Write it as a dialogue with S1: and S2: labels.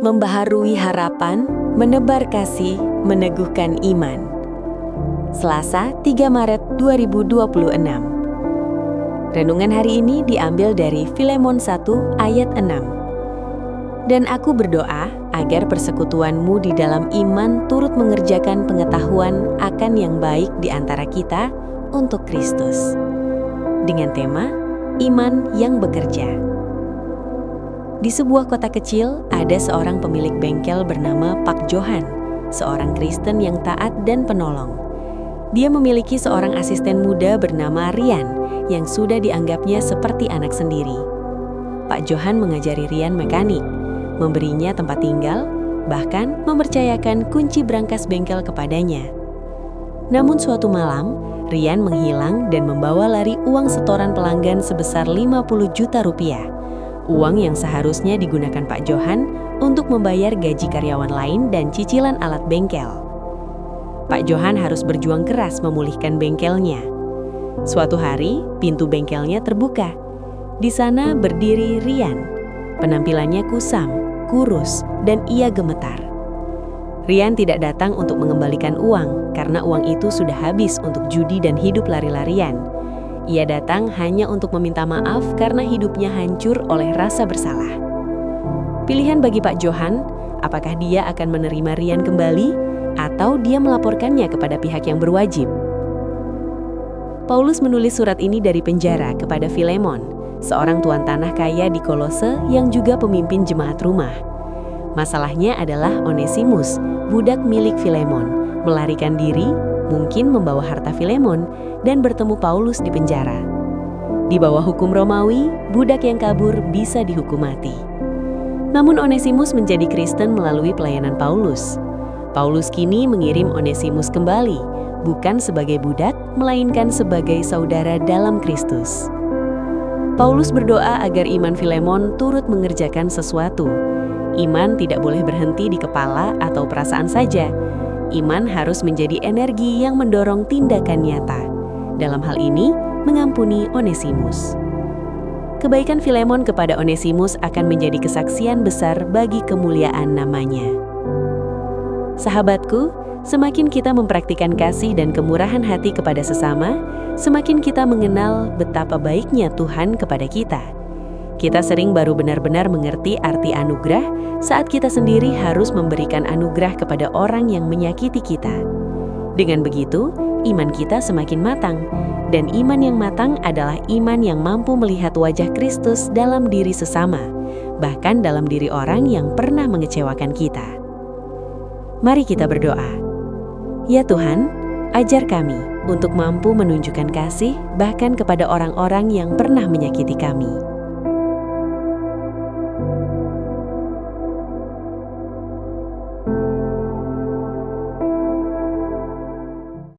S1: Membaharui harapan, menebar kasih, meneguhkan iman. Selasa, 3 Maret 2026. Renungan hari ini diambil dari Filemon 1 ayat 6. Dan aku berdoa agar persekutuanmu di dalam iman turut mengerjakan pengetahuan akan yang baik di antara kita untuk Kristus. Dengan tema, Iman yang Bekerja. Di sebuah kota kecil, ada seorang pemilik bengkel bernama Pak Johan, seorang Kristen yang taat dan penolong. Dia memiliki seorang asisten muda bernama Rian, yang sudah dianggapnya seperti anak sendiri. Pak Johan mengajari Rian mekanik, memberinya tempat tinggal, bahkan mempercayakan kunci brankas bengkel kepadanya. Namun suatu malam, Rian menghilang dan membawa lari uang setoran pelanggan sebesar 50 juta rupiah. Uang yang seharusnya digunakan Pak Johan untuk membayar gaji karyawan lain dan cicilan alat bengkel. Pak Johan harus berjuang keras memulihkan bengkelnya. Suatu hari, pintu bengkelnya terbuka. Di sana berdiri Rian. Penampilannya kusam, kurus, dan ia gemetar. Rian tidak datang untuk mengembalikan uang karena uang itu sudah habis untuk judi dan hidup lari-larian. Ia datang hanya untuk meminta maaf karena hidupnya hancur oleh rasa bersalah. Pilihan bagi Pak Johan, apakah dia akan menerima Rian kembali atau dia melaporkannya kepada pihak yang berwajib? Paulus menulis surat ini dari penjara kepada Filemon, seorang tuan tanah kaya di Kolose yang juga pemimpin jemaat rumah. Masalahnya adalah Onesimus, budak milik Filemon, melarikan diri, mungkin membawa harta Filemon, dan bertemu Paulus di penjara. Di bawah hukum Romawi, budak yang kabur bisa dihukum mati. Namun Onesimus menjadi Kristen melalui pelayanan Paulus. Paulus kini mengirim Onesimus kembali, bukan sebagai budak, melainkan sebagai saudara dalam Kristus. Paulus berdoa agar iman Filemon turut mengerjakan sesuatu. Iman tidak boleh berhenti di kepala atau perasaan saja. Iman harus menjadi energi yang mendorong tindakan nyata. Dalam hal ini, mengampuni Onesimus. Kebaikan Filemon kepada Onesimus akan menjadi kesaksian besar bagi kemuliaan namanya. Sahabatku, semakin kita mempraktikkan kasih dan kemurahan hati kepada sesama, semakin kita mengenal betapa baiknya Tuhan kepada kita. Kita sering baru benar-benar mengerti arti anugerah saat kita sendiri harus memberikan anugerah kepada orang yang menyakiti kita. Dengan begitu, iman kita semakin matang, dan iman yang matang adalah iman yang mampu melihat wajah Kristus dalam diri sesama, bahkan dalam diri orang yang pernah mengecewakan kita. Mari kita berdoa. Ya Tuhan, ajar kami untuk mampu menunjukkan kasih bahkan kepada orang-orang yang pernah menyakiti kami.